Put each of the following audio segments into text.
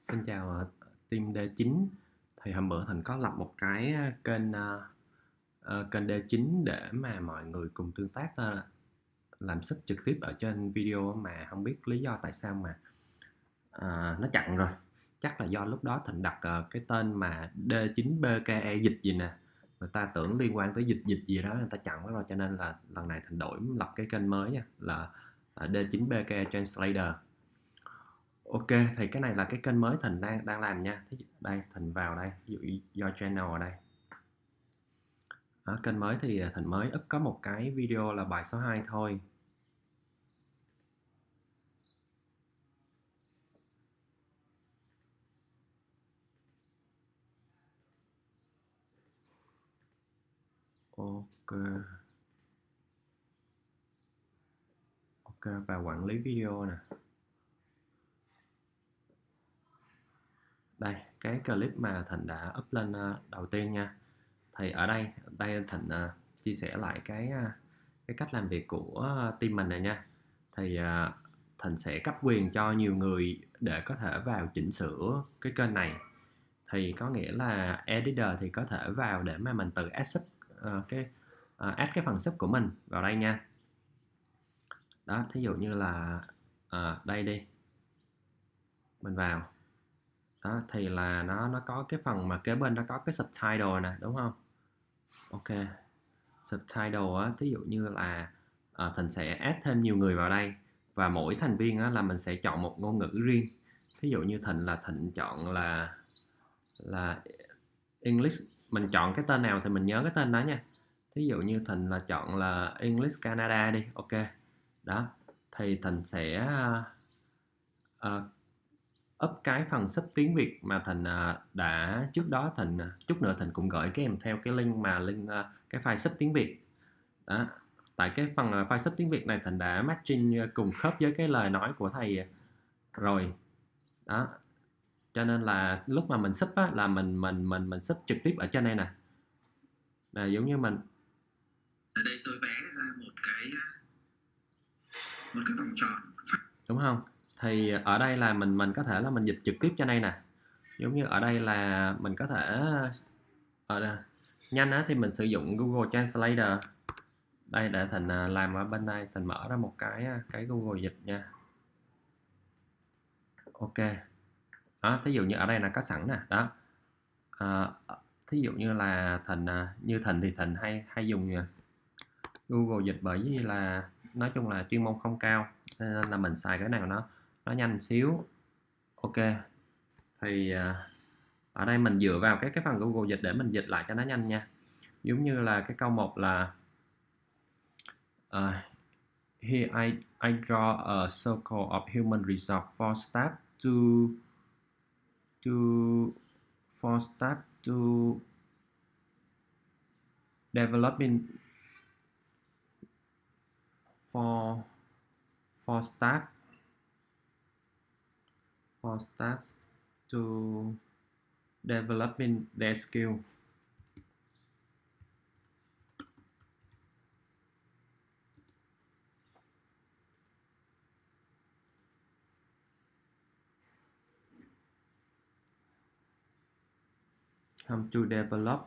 Xin chào team D9. Thì hôm bữa Thành có lập một cái kênh D9 để mà mọi người cùng tương tác, làm sub trực tiếp ở trên video, mà không biết lý do tại sao mà nó chặn rồi. Chắc là do lúc đó Thành đặt cái tên mà D9BKE dịch gì nè, người ta tưởng liên quan tới dịch dịch gì đó, người ta chặn rồi, cho nên là lần này Thành đổi lập cái kênh mới nha, là D9BKE Translator. Ok, thì cái này là cái kênh mới Thành đang làm nha. Đây, Thành vào đây, ví dụ do channel ở đây. Ở kênh mới thì Thành mới up có một cái video là bài số 2 thôi. Ok. Ok, và quản lý video nè. Đây, cái clip mà Thành đã up lên đầu tiên nha. Thì ở đây Thành chia sẻ lại cái cách làm việc của team mình này nha. Thì Thành sẽ cấp quyền cho nhiều người để có thể vào chỉnh sửa cái kênh này. Thì có nghĩa là editor thì có thể vào để mà mình tự add sub, add cái phần sub của mình vào đây nha. Đó, thí dụ như là đây đi, mình vào đó, thì là nó có cái phần mà kế bên nó có cái subtitle nè, đúng không? Ok, subtitle á, thí dụ như là Thành sẽ add thêm nhiều người vào đây, và mỗi thành viên á, là mình sẽ chọn một ngôn ngữ riêng. Thí dụ như Thịnh chọn là English, mình chọn cái tên nào thì mình nhớ cái tên đó nha. Thí dụ như Thịnh là chọn là English Canada đi, ok. Đó, thì Thịnh sẽ up cái phần sub tiếng Việt mà Thịnh đã trước đó. Chút nữa Thịnh cũng gửi kèm theo cái link cái file sub tiếng Việt. Đó, tại cái phần file sub tiếng Việt này Thịnh đã matching cùng khớp với cái lời nói của thầy rồi. Đó, cho nên là lúc mà mình sub á, là mình sub trực tiếp ở trên đây nè. Là giống như mình ở đây tôi vẽ ra một cái vòng tròn, đúng không? Thì ở đây là mình có thể là mình dịch trực tiếp trên đây nè. Giống như ở đây là mình có thể ở đây, nhanh á, thì mình sử dụng Google Translator. Đây, để Thành làm ở bên đây, Thành mở ra một cái Google dịch nha. Ok. Đó, thí dụ như ở đây là có sẵn nè. Đó, thí dụ như là như Thành thì Thành hay dùng Google dịch, bởi vì là nói chung là chuyên môn không cao, nên là mình xài cái nào nó nhanh xíu. Ok, thì ở đây mình dựa vào cái phần Google dịch để mình dịch lại cho nó nhanh nha. Giống như là cái câu 1 là here I draw a circle of human resource for staff to developing for staff to developing their skill. To develop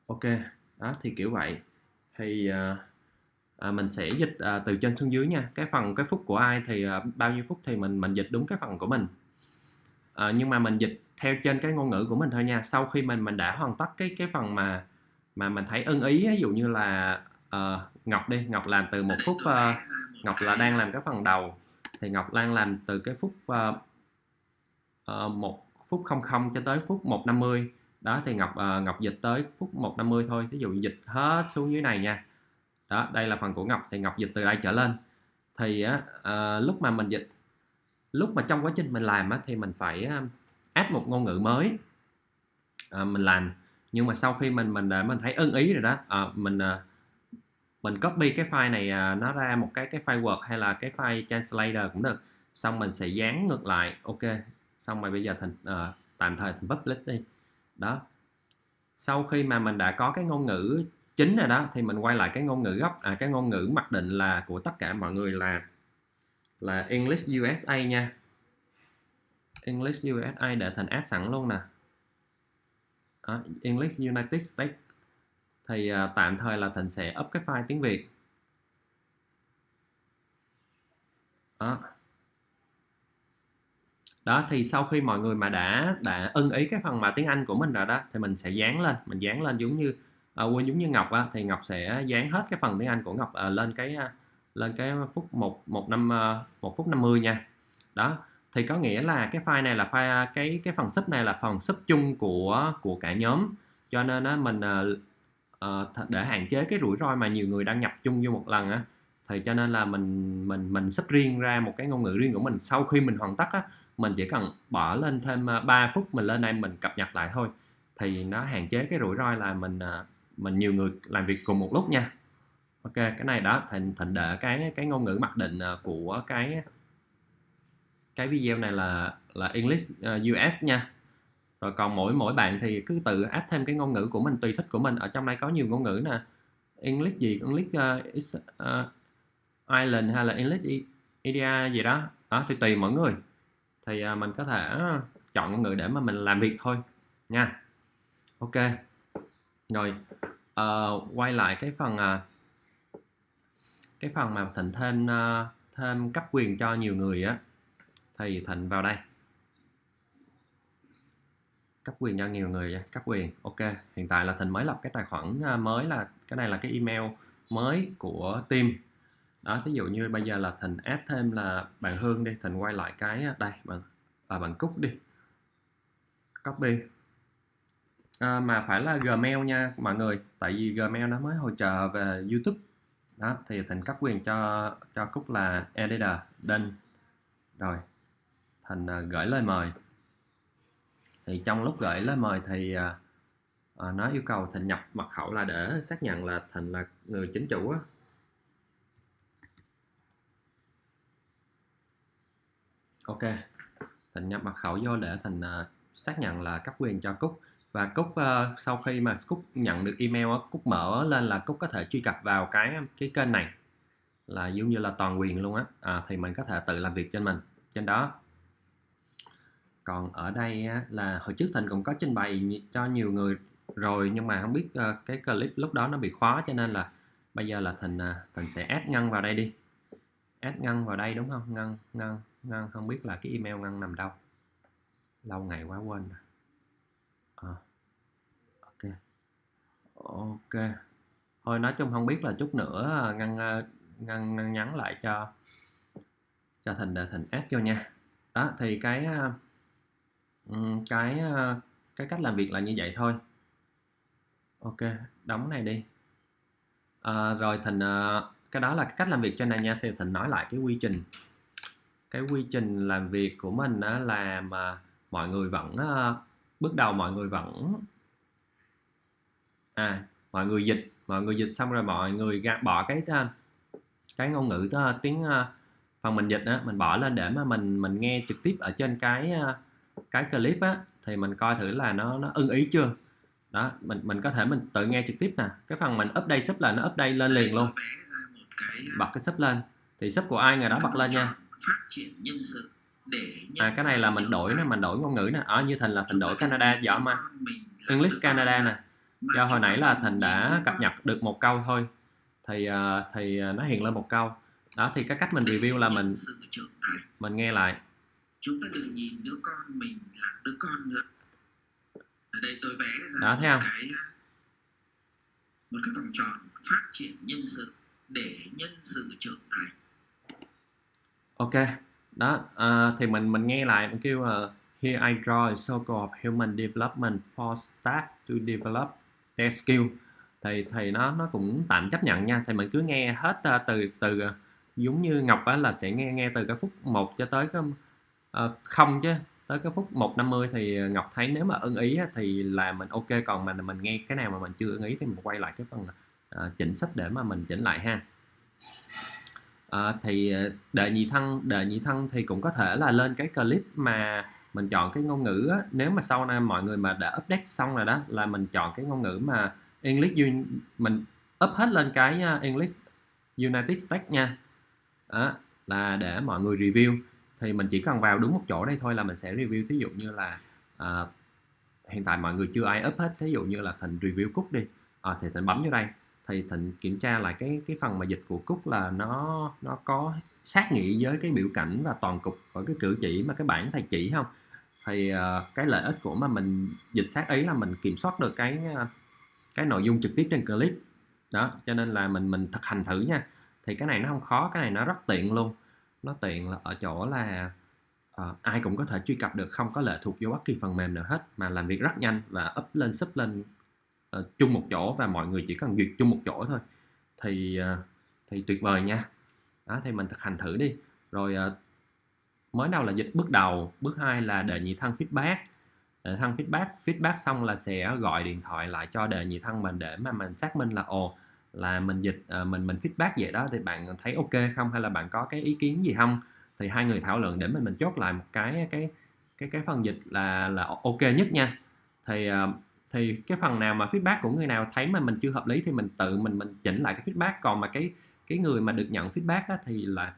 ok. Đó, thì kiểu vậy. Thì mình sẽ dịch từ trên xuống dưới nha. Cái phút của ai thì bao nhiêu phút thì mình dịch đúng cái phần của mình. Nhưng mà mình dịch theo trên cái ngôn ngữ của mình thôi nha. Sau khi mình đã hoàn tất cái phần mà mình thấy ưng ý, ví dụ như là Ngọc đi, Ngọc làm từ 1 phút, Ngọc là đang làm cái phần đầu, thì Ngọc đang làm từ cái phút 1 phút 00 cho tới phút 1:50. Đó, thì Ngọc dịch tới phút 1:50 thôi. Ví dụ dịch hết xuống dưới này nha. Đó, đây là phần của Ngọc, thì Ngọc dịch từ đây trở lên. Thì lúc mà mình dịch, lúc mà trong quá trình mình làm thì mình phải add một ngôn ngữ mới mình làm. Nhưng mà sau khi mình thấy ưng ý rồi đó, mình copy cái file này nó ra một cái file Word hay là cái file translator cũng được, xong mình sẽ dán ngược lại. Ok, xong rồi bây giờ Thành tạm thời Thành publish đi. Đó, sau khi mà mình đã có cái ngôn ngữ chính rồi đó thì mình quay lại cái ngôn ngữ gốc, cái ngôn ngữ mặc định là của tất cả mọi người là English USA nha. English USA để Thành add sẵn luôn nè. Đó, English United States thì tạm thời là Thành sẽ up cái file tiếng Việt. Đó, thì sau khi mọi người mà đã ưng ý cái phần mà tiếng Anh của mình rồi đó thì mình sẽ dán lên, giống như giống như Ngọc á, thì Ngọc sẽ dán hết cái phần tiếng Anh của Ngọc lên cái phút 1 phút 50 nha. Đó, thì có nghĩa là cái file này là file cái phần sub này là phần sub chung của cả nhóm, cho nên á, mình để hạn chế cái rủi ro mà nhiều người đăng nhập chung vô một lần á, thì cho nên là mình sub riêng ra một cái ngôn ngữ riêng của mình. Sau khi mình hoàn tất á, mình chỉ cần bỏ lên thêm 3 phút mình lên đây mình cập nhật lại thôi, thì nó hạn chế cái rủi ro là mình nhiều người làm việc cùng một lúc nha. Ok, cái này đó Thịnh để cái ngôn ngữ mặc định của cái video này là English US nha. Rồi còn mỗi bạn thì cứ tự add thêm cái ngôn ngữ của mình tùy thích của mình. Ở trong đây có nhiều ngôn ngữ nè, English gì, English Ireland hay là English India gì đó, thì tùy mỗi người, thì mình có thể chọn ngôn ngữ để mà mình làm việc thôi nha. Ok, rồi quay lại cái phần mà Thịnh thêm cấp quyền cho nhiều người á, thì Thịnh vào đây cấp quyền cho nhiều người, cấp quyền. Ok, hiện tại là Thịnh mới lập cái tài khoản mới, là cái này là cái email mới của team đó. Thí dụ như bây giờ là Thịnh add thêm là bạn Hương đi, Thịnh quay lại cái đây bạn Cúc đi, copy mà phải là Gmail nha mọi người, tại vì Gmail nó mới hỗ trợ về YouTube đó. Thì Thịnh cấp quyền cho Cúc là editor done. Rồi Thịnh gửi lời mời, thì trong lúc gửi lời mời thì nó yêu cầu Thịnh nhập mật khẩu là để xác nhận là Thịnh là người chính chủ á. Ok, Thịnh nhập mật khẩu vô để Thịnh xác nhận là cấp quyền cho Cúc. Và Cúc sau khi mà Cúc nhận được email á, Cúc mở lên là Cúc có thể truy cập vào cái kênh này, là giống như là toàn quyền luôn á. Thì mình có thể tự làm việc trên đó. Còn ở đây á, là hồi trước Thịnh cũng có trình bày cho nhiều người rồi, nhưng mà không biết cái clip lúc đó nó bị khóa, cho nên là bây giờ là Thịnh sẽ add Ngân vào đây đi. Add Ngân vào đây đúng không? Ngân không biết là cái email Ngân nằm đâu, lâu ngày quá quên rồi. Ok, thôi nói chung không biết là chút nữa Ngân nhắn lại cho Thịnh để Thịnh add vô nha. Đó thì cái cách làm việc là như vậy thôi. Ok, đóng này đi. Rồi Thịnh cái đó là cái cách làm việc trên này nha. Thì Thịnh nói lại cái quy trình làm việc của mình á, là mà mọi người vẫn bước đầu mọi người vẫn mọi người dịch xong rồi mọi người bỏ cái ngôn ngữ tiếng phần mình dịch á, mình bỏ lên để mà mình nghe trực tiếp ở trên cái clip á, thì mình coi thử là nó ưng ý chưa. Đó, mình có thể mình tự nghe trực tiếp nè. Cái phần mình update sub là nó update lên liền luôn. Bật cái sub lên thì sub của ai người đó bật lên nha. Phát triển nhân sự để cái này là mình đổi ngôn ngữ nè. Như Thịnh là Thịnh đổi Canada do mà English Canada nè. Do hồi nãy là Thịnh đã cập nhật được một câu thôi, thì nó hiện lên một câu. Đó thì cái cách mình review là mình nghe lại. Chúng ta đừng nhìn đứa con mình là đứa con nữa. Ở đây tôi vẽ ra đó, thấy không? một cái vòng tròn phát triển nhân sự để nhân sự trưởng thành. Ok, đó thì mình nghe lại, mình kêu here I draw a circle of human development for staff to develop their skill. Thì nó cũng tạm chấp nhận nha. Thì mình cứ nghe hết từ giống như Ngọc á, là sẽ nghe từ cái phút 1 cho tới cái 0 chứ, tới cái phút 1:50 thì Ngọc thấy nếu mà ưng ý á, thì là mình ok, còn mình nghe cái nào mà mình chưa ưng ý thì mình quay lại cái phần chỉnh sub để mà mình chỉnh lại ha. Thì đệ nhị thân thì cũng có thể là lên cái clip mà mình chọn cái ngôn ngữ á, nếu mà sau này mọi người mà đã update xong rồi đó là mình chọn cái ngôn ngữ mà mình up hết lên cái English United States nha. Đó, là để mọi người review. Thì mình chỉ cần vào đúng một chỗ đây thôi là mình sẽ review. Thí dụ như là hiện tại mọi người chưa ai up hết, thí dụ như là Thịnh review Cúc đi, thì Thịnh bấm vô đây thì Thịnh kiểm tra lại cái phần mà dịch của Cúc là nó có sát nghĩa với cái biểu cảnh và toàn cục và cái cử chỉ mà cái bản thầy chỉ không. Thì cái lợi ích của mà mình dịch sát ý là mình kiểm soát được cái nội dung trực tiếp trên clip đó, cho nên là mình thực hành thử nha. Thì cái này nó không khó, cái này nó rất tiện luôn. Nó tiện là ở chỗ là ai cũng có thể truy cập được, không có lệ thuộc vô bất kỳ phần mềm nào hết, mà làm việc rất nhanh và up lên sub lên chung một chỗ và mọi người chỉ cần duyệt chung một chỗ thôi. Thì tuyệt vời nha. Đó, thì mình thực hành thử đi. Rồi mới đầu là dịch bước đầu, bước 2 là đệ nhị thân feedback. Đệ thân feedback xong là sẽ gọi điện thoại lại cho đệ nhị thân mình để mà mình xác minh là là mình dịch mình feedback vậy đó thì bạn thấy ok không, hay là bạn có cái ý kiến gì không. Thì hai người thảo luận để mình chốt lại một cái phần dịch là ok nhất nha. Thì cái phần nào mà feedback của người nào thấy mà mình chưa hợp lý thì mình tự mình chỉnh lại cái feedback. Còn mà cái người mà được nhận feedback á, thì là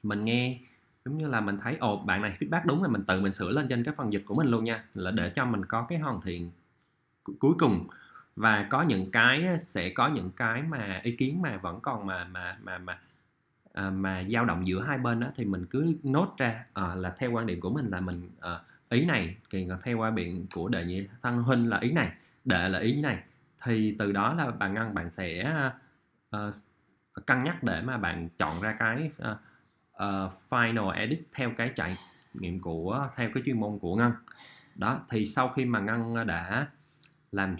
mình nghe giống như là mình thấy bạn này feedback đúng, rồi mình tự mình sửa lên trên cái phần dịch của mình luôn nha, là để cho mình có cái hoàn thiện cuối cùng. Và sẽ có những cái mà ý kiến mà vẫn còn mà dao động giữa hai bên đó, thì mình cứ nốt ra là theo quan điểm của mình là mình ý này, thì theo quan điểm của đệ nhị thân huynh là ý này, đệ là ý này. Thì từ đó là bạn sẽ cân nhắc để mà bạn chọn ra cái final edit theo cái trải nghiệm theo cái chuyên môn của Ngân đó. Thì sau khi mà Ngân đã làm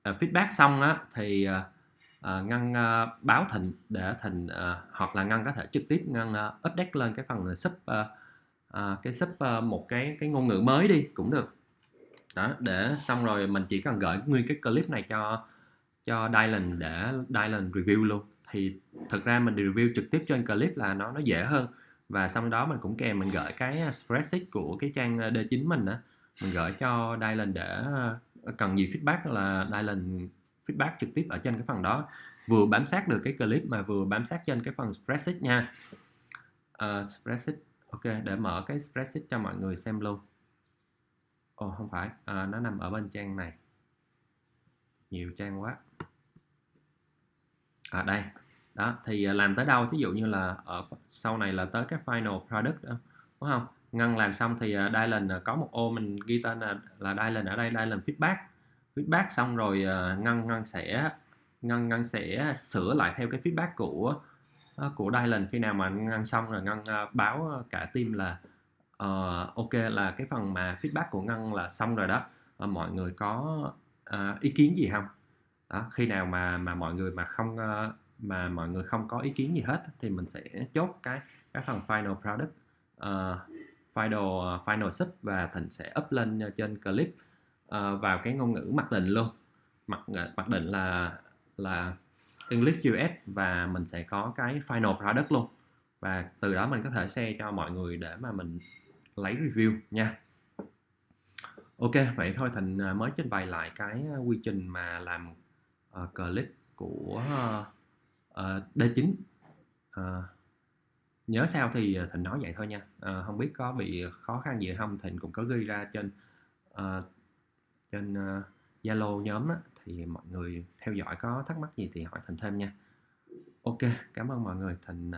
feedback xong á, thì Ngân báo Thịnh để Thịnh hoặc là Ngân có thể trực tiếp Ngân update lên cái phần sub một cái ngôn ngữ mới đi cũng được đó. Để xong rồi mình chỉ cần gửi nguyên cái clip này cho Dylan để Dylan review luôn. Thì thực ra mình review trực tiếp trên clip là nó dễ hơn. Và xong đó mình cũng kèm mình gửi cái spreadsheet của cái trang D9 mình đó, mình gửi cho Dylan để cần gì feedback là Dylan feedback trực tiếp ở trên cái phần đó, vừa bám sát được cái clip mà vừa bám sát trên cái phần spreadsheet nha. Spreadsheet ok, để mở cái spreadsheet cho mọi người xem luôn. Không phải, nó nằm ở bên trang này, nhiều trang quá. Đây đó. Thì làm tới đâu, thí dụ như là ở sau này là tới cái final product đó, đúng không? Ngân làm xong thì Dylan có một ô mình ghi tên là Dylan ở đây, Dylan feedback xong rồi Ngân sẽ sửa lại theo cái feedback của Dylan. Khi nào mà Ngân xong rồi Ngân báo cả team là ok, là cái phần mà feedback của Ngân là xong rồi đó, mọi người có ý kiến gì không đó. Khi nào mà mọi người mọi người không có ý kiến gì hết thì mình sẽ chốt cái phần final product, final sub, và Thịnh sẽ up lên trên clip vào cái ngôn ngữ mặc định luôn, mặc định là English US, và mình sẽ có cái final product luôn. Và từ đó mình có thể share cho mọi người để mà mình lấy review nha. Ok, vậy thôi Thịnh mới trình bày lại cái quy trình mà làm clip của D9. Nhớ sao thì Thịnh nói vậy thôi nha. Không biết có bị khó khăn gì không, Thịnh cũng có ghi ra trên Zalo nhóm á, thì mọi người theo dõi có thắc mắc gì thì hỏi Thịnh thêm nha. Ok, cảm ơn mọi người. Thịnh